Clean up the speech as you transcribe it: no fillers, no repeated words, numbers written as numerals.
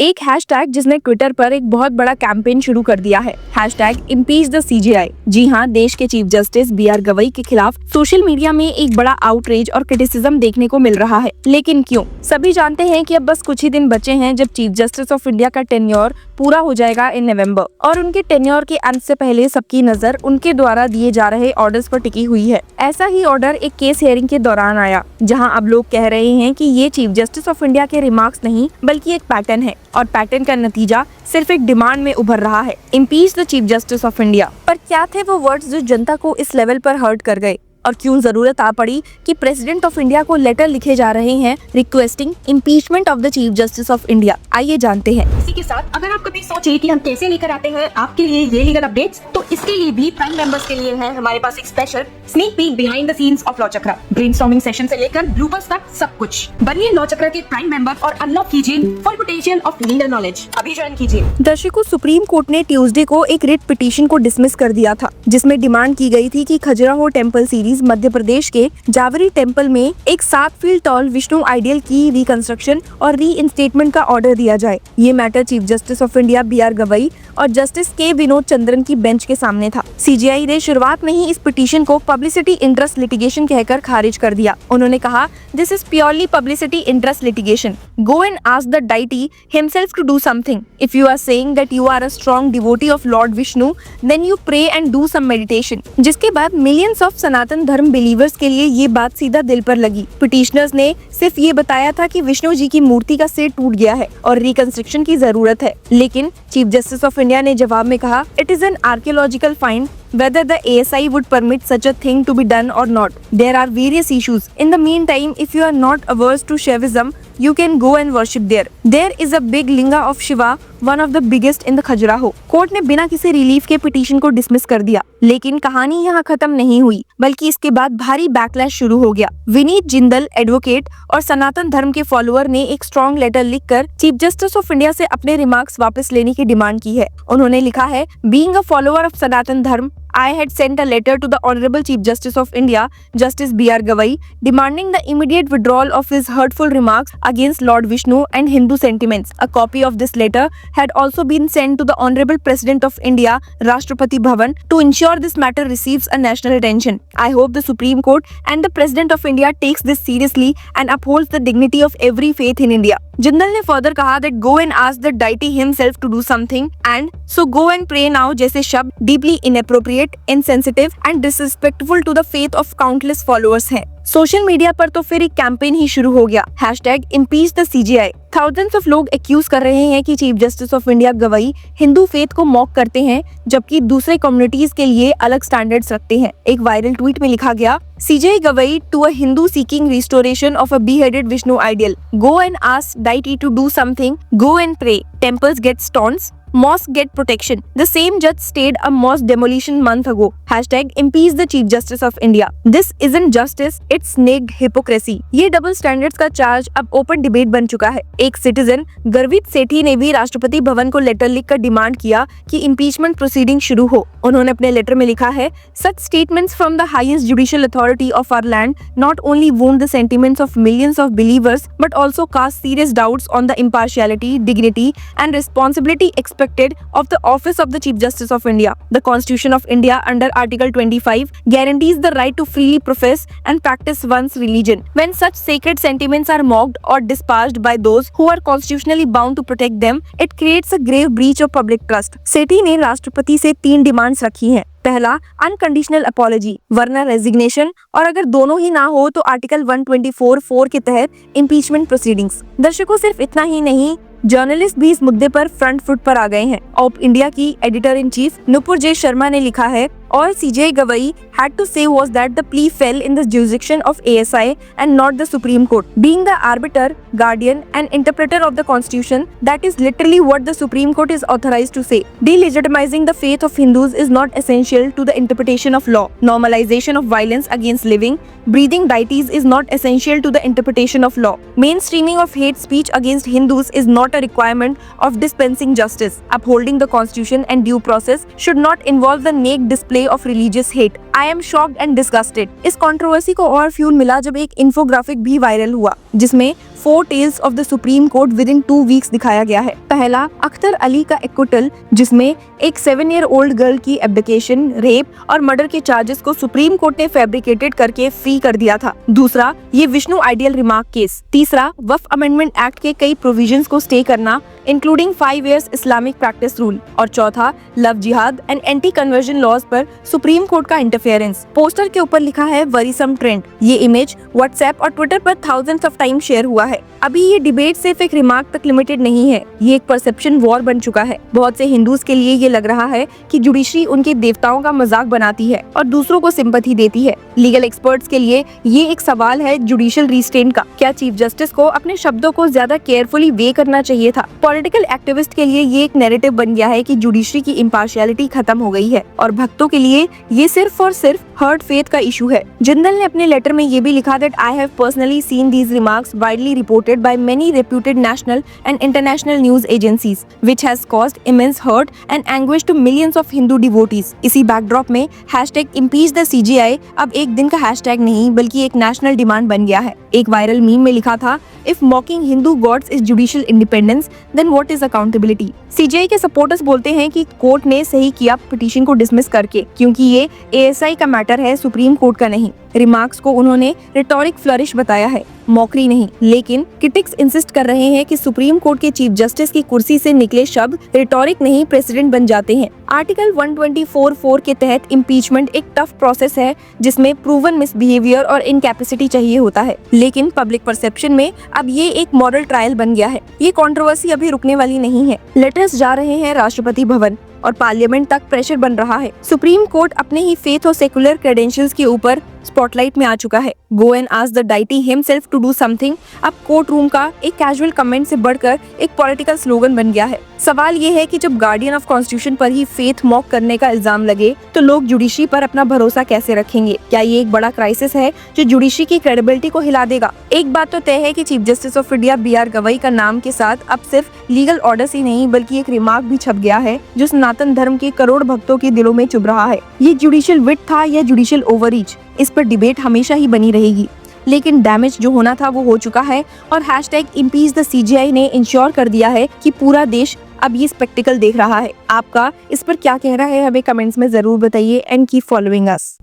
एक हैशटैग जिसने ट्विटर पर एक बहुत बड़ा कैंपेन शुरू कर दिया है, हैशटैग इम्पीच द सीजेआई। जी हाँ, देश के चीफ जस्टिस बी.आर. गवई के खिलाफ सोशल मीडिया में एक बड़ा आउटरीच और क्रिटिसिज्म देखने को मिल रहा है। लेकिन क्यों? सभी जानते हैं कि अब बस कुछ ही दिन बचे हैं जब चीफ जस्टिस ऑफ इंडिया का टेन्योर पूरा हो जाएगा इन नवंबर, और उनके टेन्योर के अंत से पहले सबकी नजर उनके द्वारा दिए जा रहे ऑर्डर्स पर टिकी हुई है। ऐसा ही ऑर्डर एक केस हियरिंग के दौरान आया, जहां अब लोग कह रहे हैं कि ये चीफ जस्टिस ऑफ इंडिया के रिमार्क्स नहीं बल्कि एक पैटर्न है, और पैटर्न का नतीजा सिर्फ एक डिमांड में उभर रहा है, impeach the chief justice of India. पर क्या थे वो वर्ड्स जो जनता को इस लेवल पर हर्ट कर गए, और क्यों जरूरत आ पड़ी कि प्रेसिडेंट ऑफ इंडिया को लेटर लिखे जा रहे हैं requesting impeachment of the chief justice of India? आइए जानते हैं। इसी के साथ अगर आप कभी सोचे कि हम कैसे लेकर आते हैं आपके लिए ये लीगल अपडेट्स, तो इसके लिए भी प्राइम मेंबर्स के लिए है हमारे पास एक special sneak peek behind the scenes of law chakra. Brainstorming session से लेकर ब्लूपर्स तक सब कुछ। बनिए लॉ चक्रा के प्राइम मेंबर और अनलॉक कीजिए full potential of legal knowledge. अभी ज्वाइन कीजिए। दर्शकों, सुप्रीम कोर्ट ने ट्यूसडे को एक रिट पिटीशन को डिसमिस कर दिया था, जिसमें डिमांड की गई थी कि खजुराहो टेम्पल सीरीज मध्य प्रदेश के जावरी टेम्पल में एक 7 फीट टॉल विष्णु आइडियल की रिकंस्ट्रक्शन और रीइंस्टेटमेंट का ऑर्डर दिया जाए। ये matter chief justice of India B R. Gavai और जस्टिस के विनोद चंद्रन की बेंच के सामने था। सीजेआई ने शुरुआत में ही इस पिटीशन को पब्लिसिटी इंटरेस्ट लिटिगेशन कहकर खारिज कर दिया। उन्होंने कहा, this is purely publicity interest litigation. Go and ask the deity himself to do something. If you are saying that you are a strong devotee of lord Vishnu, then you pray and do some meditation. जिसके बाद millions of सनातन धर्म believers के लिए ये बात सीधा दिल पर लगी। पिटिशनर्स ने सिर्फ ये बताया था कि विष्णु जी की मूर्ति का सिर टूट गया है और रिकंस्ट्रक्शन की जरूरत है, लेकिन चीफ जस्टिस ऑफ इंडिया ने जवाब में कहा, it is an archaeological find whether the ASI would permit such a thing to be done or not. There are various issues. In the meantime, if you are not averse to Shaivism, you can go and worship there. There is a big linga of Shiva, one of the biggest in the Khajuraho. Court ने बिना किसी relief के petition को dismiss कर दिया, लेकिन कहानी यहाँ खत्म नहीं हुई, बल्कि इसके बाद भारी बैकलैश शुरू हो गया। विनीत जिंदल एडवोकेट और सनातन धर्म के फॉलोअर ने एक स्ट्रॉन्ग लेटर लिखकर चीफ जस्टिस ऑफ इंडिया से अपने रिमार्क्स वापस लेने की डिमांड की है। उन्होंने लिखा है, बीइंग अ फॉलोअर ऑफ सनातन धर्म, I had sent a letter to the Honorable Chief Justice of India, Justice B.R. Gavai, demanding the immediate withdrawal of his hurtful remarks against Lord Vishnu and Hindu sentiments. A copy of this letter had also been sent to the Honorable President of India, Rashtrapati Bhavan, to ensure this matter receives a national attention. I hope the Supreme Court and the President of India takes this seriously and upholds the dignity of every faith in India. Jindal ने further कहा that go and ask the deity himself to do something and so go and pray now जैसे शब्द deeply inappropriate, insensitive and disrespectful to the faith of countless followers हैं। Social media पर तो फिर एक campaign ही शुरू हो गया, hashtag impeach the CJI. Thousands of लोग एक्यूज कर रहे हैं कि chief justice of India Gavai Hindu faith को मॉक करते हैं, जबकि दूसरे कम्युनिटीज के लिए अलग स्टैंडर्ड्स रखते हैं। एक वायरल ट्वीट में लिखा गया, CJI Gavai to a Hindu seeking restoration of a beheaded Vishnu idol, go and ask deity to do something, go and pray, temples get stones, mosque get protection. The same judge stayed a mosque demolition month ago. Hashtag impeach the chief justice of India. This isn't justice, it's snake hypocrisy. ये double standards का charge अब open debate बन चुका है। एक citizen गर्वित सेठी ने भी राष्ट्रपति भवन को लेटर लिखकर डिमांड किया कि इम्पीचमेंट प्रोसीडिंग शुरू हो। उन्होंने अपने लेटर में लिखा है, such statements from the highest judicial authority of our land not only wound the sentiments of millions of believers but also cast serious doubts on the impartiality, dignity and responsibility expected of the office of the Chief Justice of India. The Constitution of India under Article 25 guarantees the right to freely profess and practice one's religion. When such sacred sentiments are mocked or disparaged by those who are constitutionally bound to protect them, it creates a grave breach of public trust. सेठी ने राष्ट्रपति से 3 demands रखी हैं। पहला, unconditional apology, वरना resignation, और अगर दोनों ही ना हो तो आर्टिकल 124(4) के तहत इम्पीचमेंट प्रोसीडिंग्स। दर्शकों, सिर्फ इतना ही नहीं, जर्नलिस्ट भी इस मुद्दे पर फ्रंट फुट पर आ गए हैं। ऑप इंडिया की एडिटर इन चीफ नुपुर जे शर्मा ने लिखा है, all CJI Gavai had to say was that the plea fell in the jurisdiction of ASI and not the Supreme Court. Being the arbiter, guardian and interpreter of the Constitution, that is literally what the Supreme Court is authorized to say. Delegitimizing the faith of Hindus is not essential to the interpretation of law. Normalization of violence against living, breathing deities is not essential to the interpretation of law. Mainstreaming of hate speech against Hindus is not a requirement of dispensing justice. Upholding the Constitution and due process should not involve the naked display display of religious hate. I am shocked and disgusted. इस controversy को और fuel मिला जब एक infographic भी viral हुआ जिसमें 4 tales of the supreme court within 2 weeks दिखाया गया है। पहला अख्तर अली का एक्विटल जिसमें एक 7-year-old गर्ल की एब्डिकेशन, रेप और मर्डर के चार्जेस को सुप्रीम कोर्ट ने फैब्रिकेटेड करके फ्री कर दिया था। दूसरा ये विष्णु आइडियल रिमार्क केस। तीसरा वक्फ अमेंडमेंट एक्ट के कई प्रोविजंस को स्टे करना including 5 years Islamic practice rule. और चौथा लव जिहाद एंड एंटी कन्वर्जन लॉज पर सुप्रीम कोर्ट का इंटरफेरेंस। पोस्टर के ऊपर लिखा है वरीसम ट्रेंड। ये इमेज व्हाट्सएप और ट्विटर पर थाउजेंड्स ऑफ टाइम शेयर हुआ है। अभी ये डिबेट सिर्फ एक रिमार्क तक लिमिटेड नहीं है, ये एक परसेप्शन वॉर बन चुका है। बहुत से हिंदूज के लिए ये लग रहा है कि जुडिशरी उनके देवताओं का मजाक बनाती है और दूसरों को सिंपैथी देती है। लीगल एक्सपर्ट्स के लिए ये एक सवाल है जुडिशियल रिस्ट्रेंट का। क्या चीफ जस्टिस को अपने शब्दों को ज्यादा केयरफुली वे करना चाहिए था? पॉलिटिकल एक्टिविस्ट के लिए ये एक नैरेटिव बन गया है कि जुडिशरी की इम्पार्शियलिटी खत्म हो गई है और भक्तों के लिए ये सिर्फ और सिर्फ हर्ट फेथ का इशू है। जिंदल ने अपने लेटर में ये भी लिखा that I have personally seen these remarks widely reported by many reputed national and international news agencies which has caused immense hurt and anguish to millions of Hindu devotees. इसी backdrop में #impeach the CJI अब एक दिन का hashtag नहीं बल्कि एक national demand बन गया है। एक वायरल मीम में लिखा था if mocking Hindu gods is judicial independence then what is accountability. CJI के सपोर्टर्स बोलते हैं कि कोर्ट ने सही किया पिटीशन को डिसमिस करके क्योंकि ये ASI का मैटर है, सुप्रीम कोर्ट का नहीं। रिमार्क्स को उन्होंने रिटोरिक फ्लरिश बताया है, मॉकरी नहीं। लेकिन क्रिटिक्स इंसिस्ट कर रहे हैं कि सुप्रीम कोर्ट के चीफ जस्टिस की कुर्सी से निकले शब्द रिटोरिक नहीं प्रेसिडेंट बन जाते हैं। आर्टिकल 124(4) के तहत इम्पीचमेंट एक टफ प्रोसेस है जिसमें प्रूवन मिसबिहेवियर और इनकैपेसिटी चाहिए होता है। लेकिन पब्लिक परसेप्शन में अब ये एक मॉरल ट्रायल बन गया है। ये कंट्रोवर्सी अभी रुकने वाली नहीं है। लेटर्स जा रहे हैं राष्ट्रपति भवन और पार्लियामेंट तक प्रेशर बन रहा है। सुप्रीम कोर्ट अपने ही फेथ और सेकुलर क्रेडेंशियल्स के ऊपर स्पॉटलाइट में आ चुका है। Go and ask the deity himself to do something अब कोर्ट रूम का एक कैजुअल कमेंट से बढ़कर एक पॉलिटिकल स्लोगन बन गया है। सवाल ये है कि जब गार्डियन ऑफ कॉन्स्टिट्यूशन पर ही फेथ मॉक करने का इल्जाम लगे तो लोग जुडिशरी पर अपना भरोसा कैसे रखेंगे? क्या ये एक बड़ा क्राइसिस है जो जुडिशरी की क्रेडिबिलिटी को हिला देगा? एक बात तो तय है कि chief justice of India BR Gavai का नाम के साथ अब सिर्फ लीगल ऑर्डर्स ही नहीं बल्कि एक रिमार्क भी छप गया है जो सनातन धर्म के करोड़ भक्तों के दिलों में चुभ रहा है। ये जुडिशियल विट था या जुडिशियल ओवररीच, इस पर डिबेट हमेशा ही बनी रहेगी। लेकिन डैमेज जो होना था वो हो चुका है और #impeach the CJI ने इंश्योर कर दिया है कि पूरा देश अब ये स्पेक्टिकल देख रहा है। आपका इस पर क्या कहना है हमें कमेंट्स में जरूर बताइए एंड कीप फॉलोइंग अस।